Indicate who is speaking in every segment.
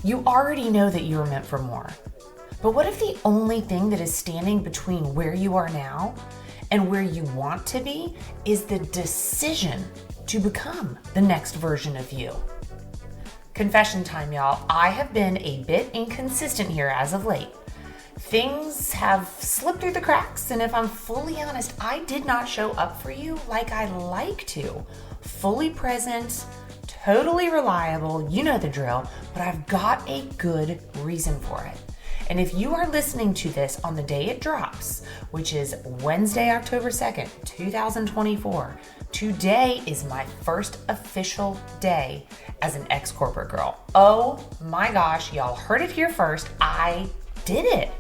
Speaker 1: You already know that you are meant for more. But what if the only thing that is standing between where you are now and where you want to be is the decision to become the next version of you? Confession time, y'all. I have been a bit inconsistent here as of late. Things have slipped through the cracks, and if I'm fully honest, I did not show up for you like I like to. Fully present, totally reliable, you know the drill, but I've got a good reason for it. And if you are listening to this on the day it drops, which is Wednesday, October 2nd, 2024, today is my first official day as an ex-corporate girl. Oh my gosh, y'all heard it here first. I did it.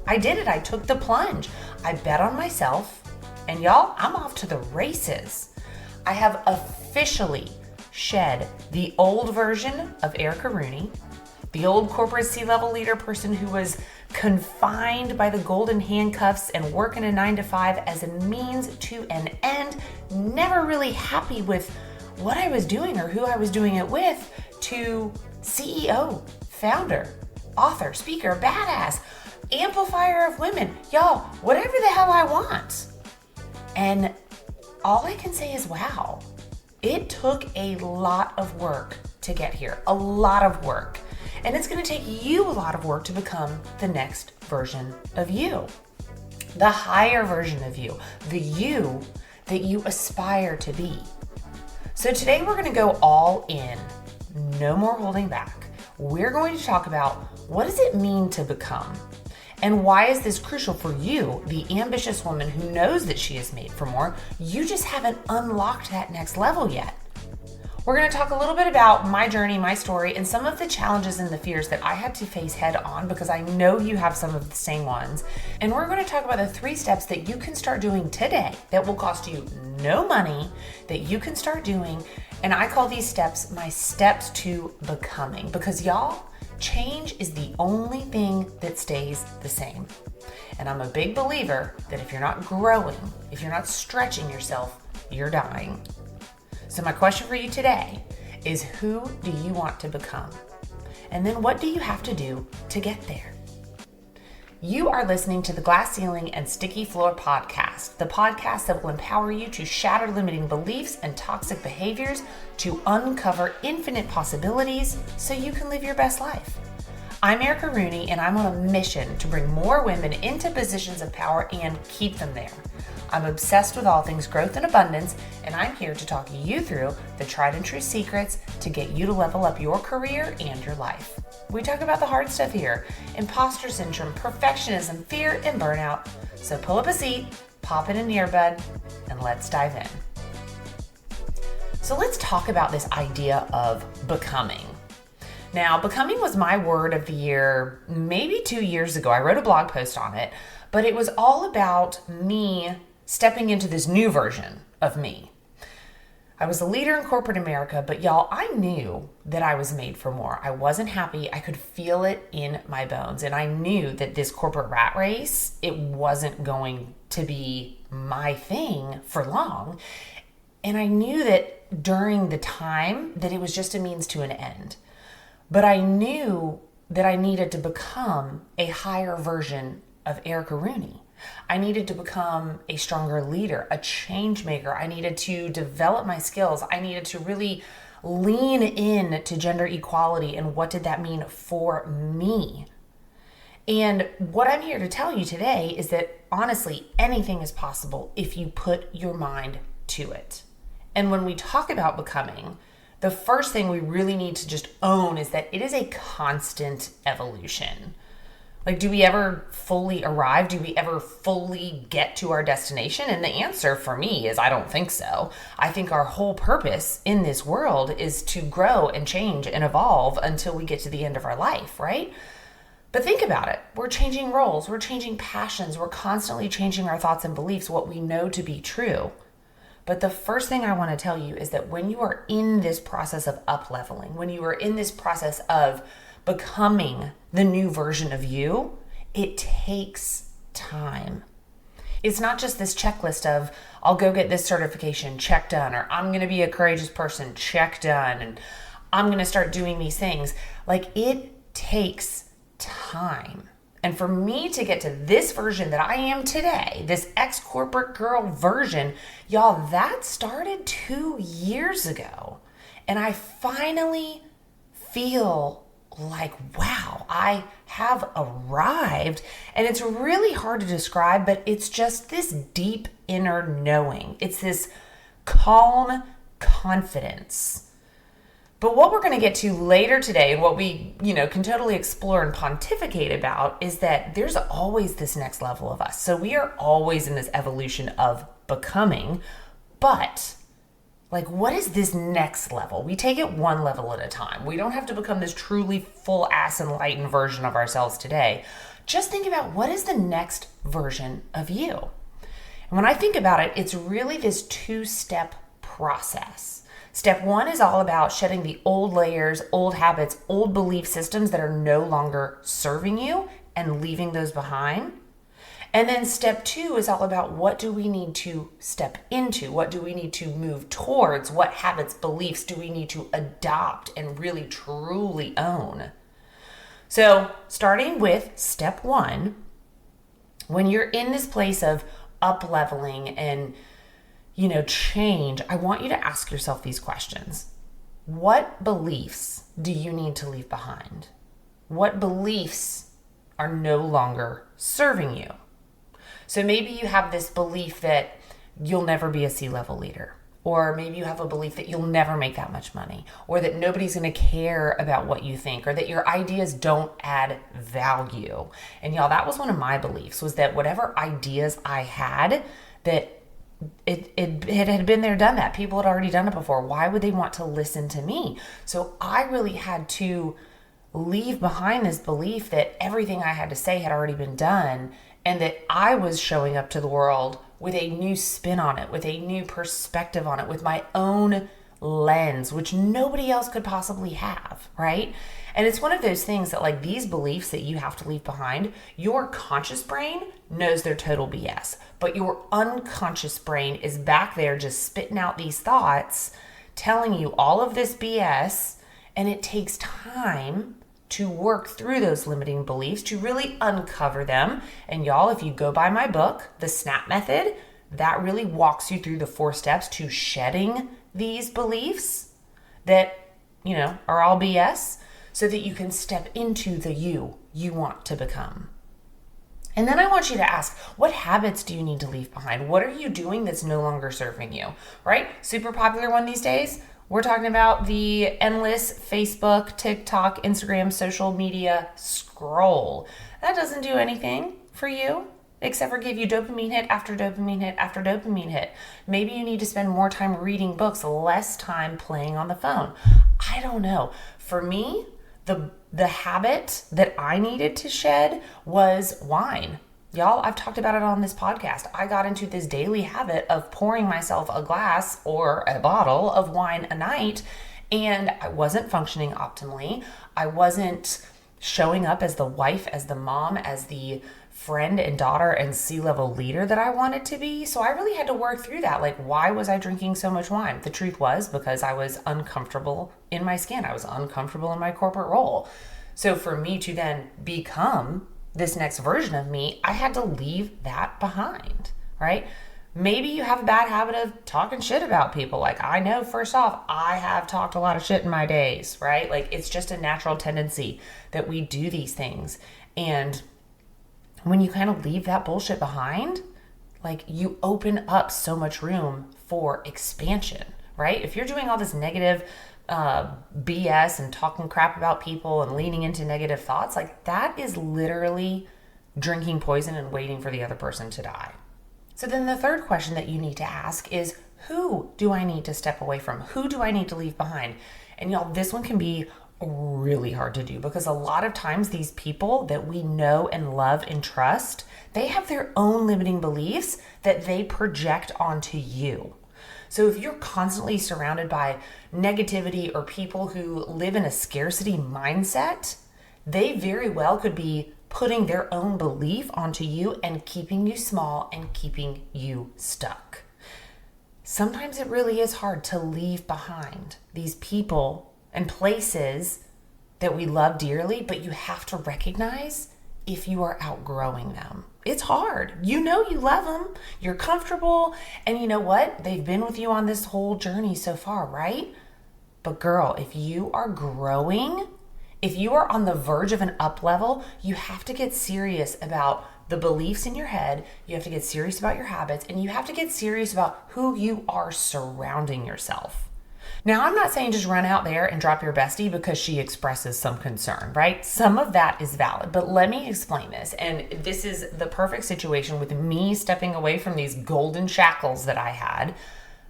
Speaker 1: I took the plunge. I bet on myself, and y'all, I'm off to the races. I have officially shed the old version of Erica Rooney, the old corporate C-level leader person who was confined by the golden handcuffs and working a 9-to-5 as a means to an end, never really happy with what I was doing or who I was doing it with, to CEO, founder, author, speaker, badass, amplifier of women, y'all, whatever the hell I want. And all I can say is, wow, it took a lot of work to get here, a lot of work. And it's going to take you a lot of work to become the next version of you, the higher version of you, the you that you aspire to be. So today we're going to go all in, no more holding back. We're going to talk about what does it mean to become? And why is this crucial for you, the ambitious woman who knows that she is made for more? You just haven't unlocked that next level yet. We're going to talk a little bit about my journey, my story, and some of the challenges and the fears that I had to face head on, because I know you have some of the same ones. And we're going to talk about the 3 steps that you can start doing today that will cost you no money, that you can start doing. And I call these steps my steps to becoming, because y'all, change is the only thing that stays the same. And I'm a big believer that if you're not growing, if you're not stretching yourself, you're dying. So my question for you today is, who do you want to become? And then what do you have to do to get there? You are listening to the Glass Ceiling and Sticky Floor podcast, the podcast that will empower you to shatter limiting beliefs and toxic behaviors to uncover infinite possibilities so you can live your best life. I'm Erica Rooney, and I'm on a mission to bring more women into positions of power and keep them there. I'm obsessed with all things growth and abundance, and I'm here to talk you through the tried and true secrets to get you to level up your career and your life. We talk about the hard stuff here: imposter syndrome, perfectionism, fear, and burnout. So pull up a seat, pop in an earbud, and let's dive in. So let's talk about this idea of becoming. Now, becoming was my word of the year maybe 2 years ago. I wrote a blog post on it, but it was all about me stepping into this new version of me. I was a leader in corporate America, but y'all, I knew that I was made for more. I wasn't happy. I could feel it in my bones. And I knew that this corporate rat race, it wasn't going to be my thing for long. And I knew that during the time that it was just a means to an end. But I knew that I needed to become a higher version of Erica Rooney. I needed to become a stronger leader, a change maker. I needed to develop my skills. I needed to really lean in to gender equality and what did that mean for me. And what I'm here to tell you today is that honestly, anything is possible if you put your mind to it. And when we talk about becoming, the first thing we really need to just own is that it is a constant evolution. Like, do we ever fully arrive? Do we ever fully get to our destination? And the answer for me is I don't think so. I think our whole purpose in this world is to grow and change and evolve until we get to the end of our life, right? But think about it. We're changing roles. We're changing passions. We're constantly changing our thoughts and beliefs, what we know to be true. But the first thing I want to tell you is that when you are in this process of up-leveling, when you are in this process of becoming the new version of you, it takes time. It's not just this checklist of, I'll go get this certification, check done, or I'm going to be a courageous person, check done, and I'm going to start doing these things. Like, it takes time. And for me to get to this version that I am today, this ex-corporate girl version, y'all, that started 2 years ago. And I finally feel like, wow, I have arrived. And it's really hard to describe, but it's just this deep inner knowing. It's this calm confidence. But what we're going to get to later today, and what we, can totally explore and pontificate about, is that there's always this next level of us. So we are always in this evolution of becoming, but what is this next level? We take it one level at a time. We don't have to become this truly full ass enlightened version of ourselves today. Just think about, what is the next version of you? And when I think about it, it's really this 2-step process. Step 1 is all about shedding the old layers, old habits, old belief systems that are no longer serving you and leaving those behind. And then step 2 is all about, what do we need to step into? What do we need to move towards? What habits, beliefs do we need to adopt and really truly own? So starting with step 1, when you're in this place of up-leveling and change, I want you to ask yourself these questions. What beliefs do you need to leave behind? What beliefs are no longer serving you? So maybe you have this belief that you'll never be a C-level leader, or maybe you have a belief that you'll never make that much money, or that nobody's going to care about what you think, or that your ideas don't add value. And y'all, that was one of my beliefs, was that whatever ideas I had, that it had been there, done that. People had already done it before. Why would they want to listen to me? So I really had to leave behind this belief that everything I had to say had already been done, and that I was showing up to the world with a new spin on it, with a new perspective on it, with my own lens, which nobody else could possibly have, right? And it's one of those things that, these beliefs that you have to leave behind, your conscious brain knows they're total BS, but your unconscious brain is back there just spitting out these thoughts, telling you all of this BS, and it takes time to work through those limiting beliefs, to really uncover them. And y'all, if you go by my book, The SNAP Method, that really walks you through the 4 steps to shedding these beliefs that, are all BS, so that you can step into the you want to become. And then I want you to ask, what habits do you need to leave behind? What are you doing that's no longer serving you, right? Super popular one these days. We're talking about the endless Facebook, TikTok, Instagram, social media scroll. That doesn't do anything for you except for give you dopamine hit after dopamine hit after dopamine hit. Maybe you need to spend more time reading books, less time playing on the phone. I don't know. For me, the habit that I needed to shed was wine. Y'all, I've talked about it on this podcast. I got into this daily habit of pouring myself a glass or a bottle of wine a night, and I wasn't functioning optimally. I wasn't showing up as the wife, as the mom, as the friend and daughter and C-level leader that I wanted to be. So I really had to work through that. Why was I drinking so much wine? The truth was because I was uncomfortable in my skin. I was uncomfortable in my corporate role. So for me to then become this next version of me, I had to leave that behind, right? Maybe you have a bad habit of talking shit about people. I know, first off, I have talked a lot of shit in my days, right? It's just a natural tendency that we do these things. And when you kind of leave that bullshit behind, you open up so much room for expansion, right? If you're doing all this negative BS and talking crap about people and leaning into negative thoughts, that is literally drinking poison and waiting for the other person to die. So then the third question that you need to ask is, who do I need to step away from? Who do I need to leave behind? And y'all, this one can be really hard to do because a lot of times these people that we know and love and trust, they have their own limiting beliefs that they project onto you. So if you're constantly surrounded by negativity or people who live in a scarcity mindset, they very well could be putting their own belief onto you and keeping you small and keeping you stuck. Sometimes it really is hard to leave behind these people and places that we love dearly, but you have to recognize if you are outgrowing them. It's hard. You know you love them. You're comfortable. And you know what? They've been with you on this whole journey so far, right? But girl, if you are growing, if you are on the verge of an up level, you have to get serious about the beliefs in your head. You have to get serious about your habits, and you have to get serious about who you are surrounding yourself. Now, I'm not saying just run out there and drop your bestie because she expresses some concern, right? Some of that is valid, but let me explain this. And this is the perfect situation with me stepping away from these golden shackles that I had.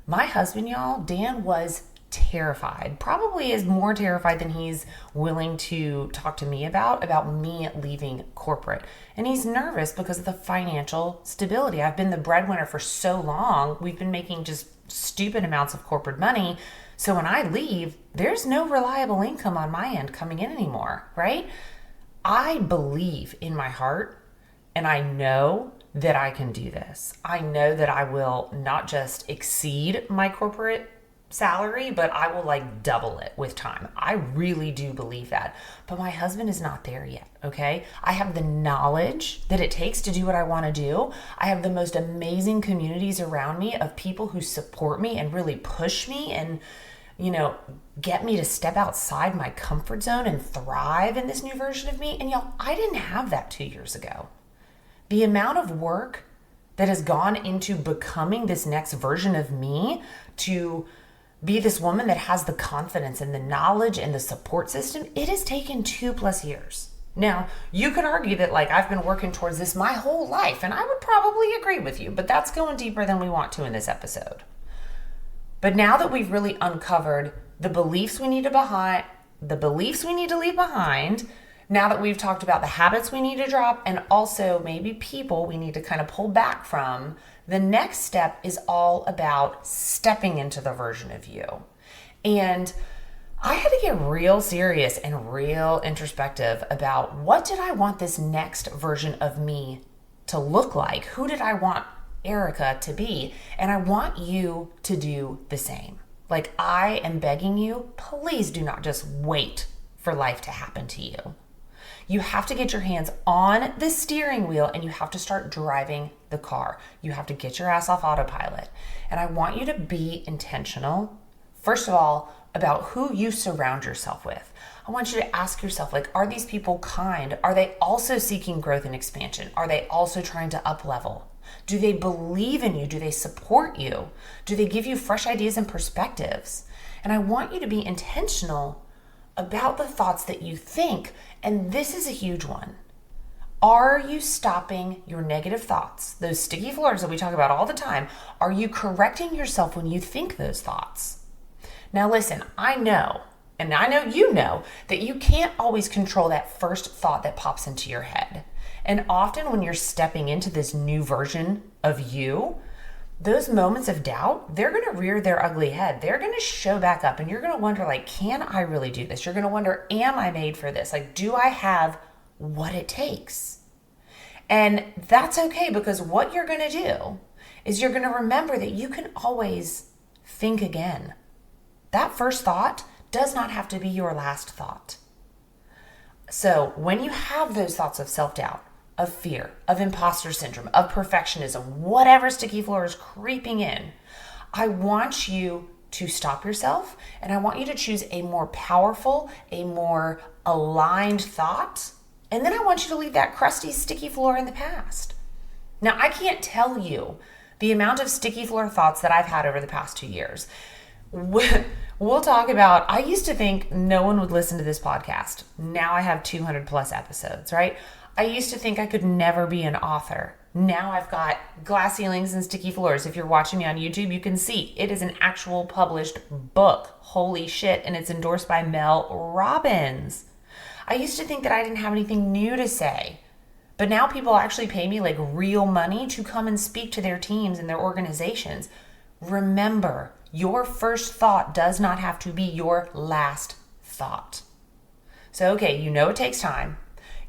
Speaker 1: My husband, y'all, Dan, was terrified, probably is more terrified than he's willing to talk to me about me leaving corporate. And he's nervous because of the financial stability. I've been the breadwinner for so long. We've been making just stupid amounts of corporate money. So when I leave, there's no reliable income on my end coming in anymore, right? I believe in my heart, and I know that I can do this. I know that I will not just exceed my corporate salary, but I will like double it with time. I really do believe that. But my husband is not there yet, okay? I have the knowledge that it takes to do what I want to do. I have the most amazing communities around me of people who support me and really push me and, you know, get me to step outside my comfort zone and thrive in this new version of me. And y'all, I didn't have that 2 years ago. The amount of work that has gone into becoming this next version of me to be this woman that has the confidence and the knowledge and the support system, it has taken 2+ years. Now, you could argue that like I've been working towards this my whole life, and I would probably agree with you, but that's going deeper than we want to in this episode. But now that we've really uncovered the beliefs we need to leave behind, now that we've talked about the habits we need to drop and also maybe people we need to kind of pull back from, the next step is all about stepping into the version of you. And I had to get real serious and real introspective about what did I want this next version of me to look like? Who did I want Erica to be? And I want you to do the same. Like, I am begging you, please do not just wait for life to happen to you. You have to get your hands on the steering wheel and you have to start driving the car. You have to get your ass off autopilot. And I want you to be intentional, first of all, about who you surround yourself with. I want you to ask yourself, like, are these people kind? Are they also seeking growth and expansion? Are they also trying to up level? Do they believe in you? Do they support you? Do they give you fresh ideas and perspectives? And I want you to be intentional about the thoughts that you think. And this is a huge one. Are you stopping your negative thoughts? Those sticky floors that we talk about all the time. Are you correcting yourself when you think those thoughts? Now listen, I know, and I know you know, that you can't always control that first thought that pops into your head. And often when you're stepping into this new version of you, those moments of doubt, they're going to rear their ugly head. They're going to show back up and you're going to wonder, like, can I really do this? You're going to wonder, am I made for this? Like, do I have what it takes? And that's okay, because what you're going to do is you're going to remember that you can always think again. That first thought does not have to be your last thought. So when you have those thoughts of self-doubt, of fear, of imposter syndrome, of perfectionism, whatever sticky floor is creeping in, I want you to stop yourself and I want you to choose a more powerful, a more aligned thought. And then I want you to leave that crusty, sticky floor in the past. Now, I can't tell you the amount of sticky floor thoughts that I've had over the past 2 years. We'll talk about, I used to think no one would listen to this podcast. Now I have 200+ episodes, right? I used to think I could never be an author. Now I've got glass ceilings and sticky floors. If you're watching me on YouTube, you can see it is an actual published book. Holy shit. And it's endorsed by Mel Robbins. I used to think that I didn't have anything new to say. But now people actually pay me like real money to come and speak to their teams and their organizations. Remember, your first thought does not have to be your last thought. So, okay, you know it takes time.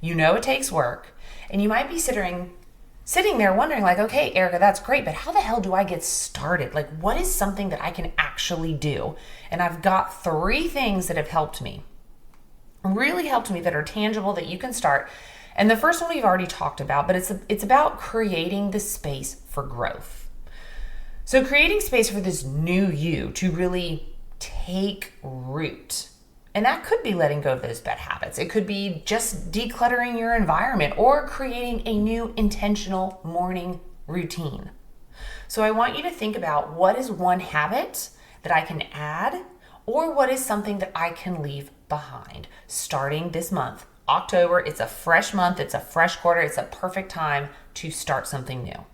Speaker 1: You know it takes work. And you might be sitting there wondering like, okay, Erica, that's great, but how the hell do I get started? Like, what is something that I can actually do? And I've got 3 things that have helped me. really helped me that are tangible that you can start. And the first one we've already talked about, but it's about creating the space for growth. So creating space for this new you to really take root. And that could be letting go of those bad habits. It could be just decluttering your environment or creating a new intentional morning routine. So I want you to think about what is one habit that I can add, or what is something that I can leave behind starting this month. October, it's a fresh month, it's a fresh quarter, it's a perfect time to start something new.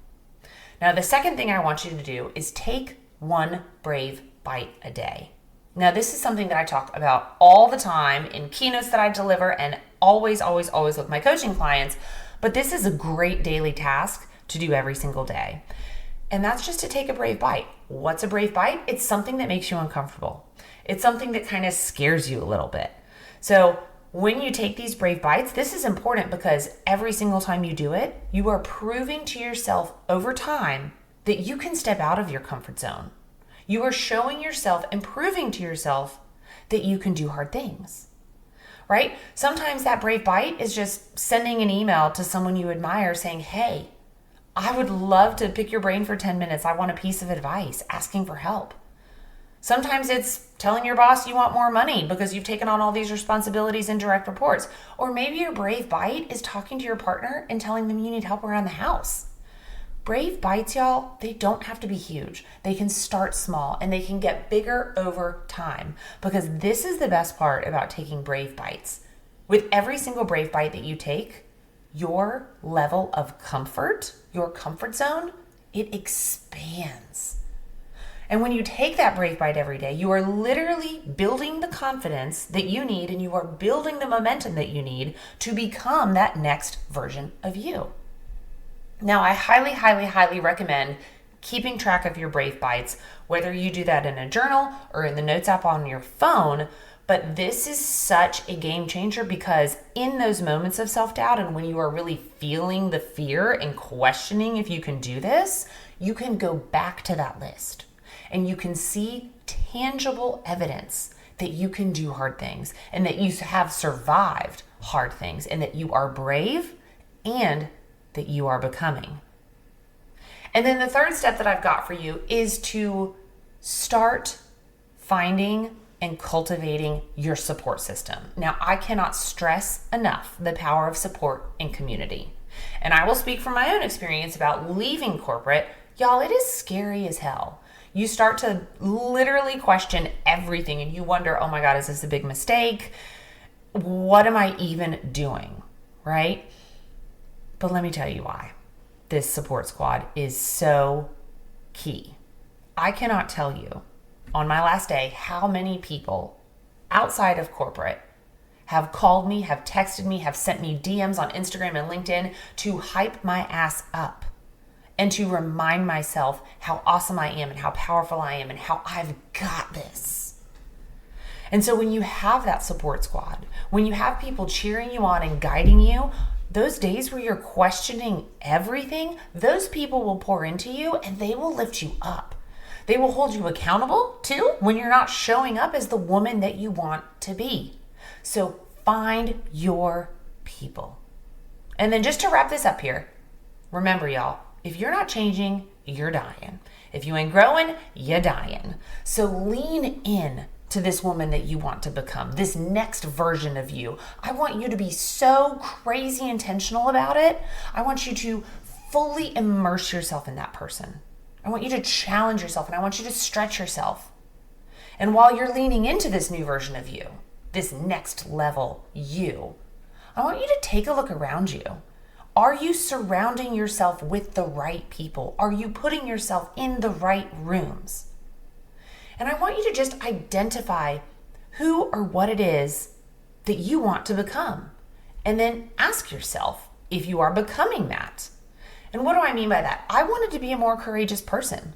Speaker 1: Now, the second thing I want you to do is take one brave bite a day. Now, this is something that I talk about all the time in keynotes that I deliver and always with my coaching clients, but this is a great daily task to do every single day. And that's just to take a brave bite. What's a brave bite? It's something that makes you uncomfortable. It's something that kind of scares you a little bit. So when you take these brave bites, this is important because every single time you do it, you are proving to yourself over time that you can step out of your comfort zone. You are showing yourself and proving to yourself that you can do hard things, right? Sometimes that brave bite is just sending an email to someone you admire saying, hey, I would love to pick your brain for 10 minutes. I want a piece of advice, asking for help. Sometimes it's telling your boss you want more money because you've taken on all these responsibilities and direct reports. Or maybe your brave bite is talking to your partner and telling them you need help around the house. Brave bites, y'all, they don't have to be huge. They can start small and they can get bigger over time, because this is the best part about taking brave bites. With every single brave bite that you take, your level of comfort, your comfort zone, it expands. And when you take that brave bite every day, you are literally building the confidence that you need, and you are building the momentum that you need to become that next version of you. Now, I highly recommend keeping track of your brave bites, whether you do that in a journal or in the notes app on your phone. But this is such a game changer, because in those moments of self-doubt and when you are really feeling the fear and questioning if you can do this, you can go back to that list and you can see tangible evidence that you can do hard things and that you have survived hard things and that you are brave and that you are becoming. And then the third step that I've got for you is to start finding and cultivating your support system. Now, I cannot stress enough the power of support and community. And I will speak from my own experience about leaving corporate. Y'all, it is scary as hell. You start to literally question everything and you wonder, oh my God, is this a big mistake? What am I even doing, right? But let me tell you why this support squad is so key. I cannot tell you on my last day how many people outside of corporate have called me, have texted me, have sent me DMs on Instagram and LinkedIn to hype my ass up and to remind myself how awesome I am and how powerful I am and how I've got this. And so when you have that support squad, when you have people cheering you on and guiding you, those days where you're questioning everything, those people will pour into you and they will lift you up. They will hold you accountable too when you're not showing up as the woman that you want to be. So find your people. And then just to wrap this up here, remember y'all, if you're not changing, you're dying. If you ain't growing, you're dying. So lean in to this woman that you want to become, this next version of you. I want you to be so crazy intentional about it. I want you to fully immerse yourself in that person. I want you to challenge yourself and I want you to stretch yourself. And while you're leaning into this new version of you, this next level you, I want you to take a look around you. Are you surrounding yourself with the right people? Are you putting yourself in the right rooms? And I want you to just identify who or what it is that you want to become. And then ask yourself if you are becoming that. And what do I mean by that? I wanted to be a more courageous person.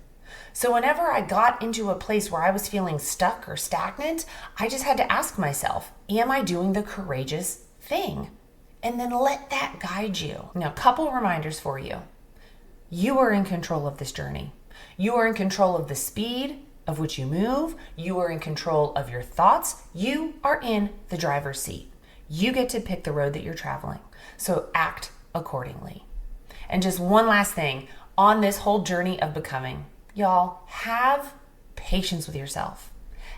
Speaker 1: So whenever I got into a place where I was feeling stuck or stagnant, I just had to ask myself, am I doing the courageous thing? And then let that guide you. Now, a couple reminders for you. You are in control of this journey. You are in control of the speed of which you move. You are in control of your thoughts. You are in the driver's seat. You get to pick the road that you're traveling. So act accordingly. And just one last thing on this whole journey of becoming, y'all, have patience with yourself.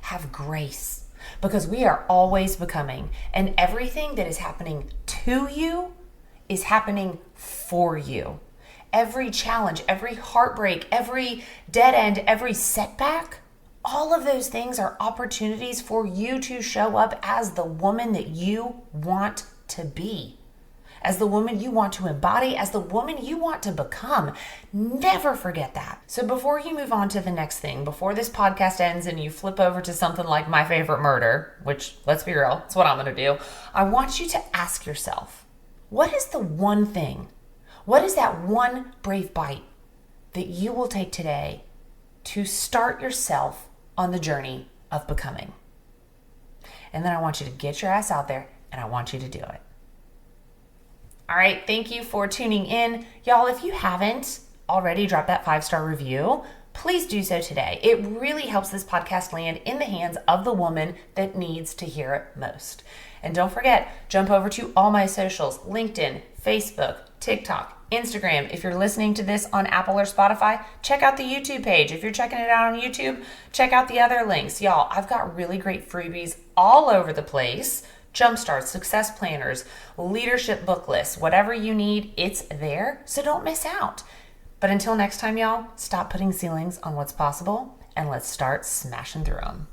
Speaker 1: Have grace, because we are always becoming, and everything that is happening to you is happening for you. Every challenge, every heartbreak, every dead end, every setback, all of those things are opportunities for you to show up as the woman that you want to be, as the woman you want to embody, as the woman you want to become. Never forget that. So before you move on to the next thing, before this podcast ends and you flip over to something like My Favorite Murder, which, let's be real, it's what I'm going to do, I want you to ask yourself, what is the one thing, what is that one brave bite that you will take today to start yourself on the journey of becoming? And then I want you to get your ass out there and I want you to do it. All right, thank you for tuning in. Y'all, if you haven't already dropped that 5-star review, please do so today. It really helps this podcast land in the hands of the woman that needs to hear it most. And don't forget, jump over to all my socials, LinkedIn, Facebook, TikTok, Instagram. If you're listening to this on Apple or Spotify, check out the YouTube page. If you're checking it out on YouTube, check out the other links. Y'all, I've got really great freebies all over the place. Jumpstart, success planners, leadership book lists, whatever you need, it's there. So don't miss out. But until next time, y'all, stop putting ceilings on what's possible and let's start smashing through them.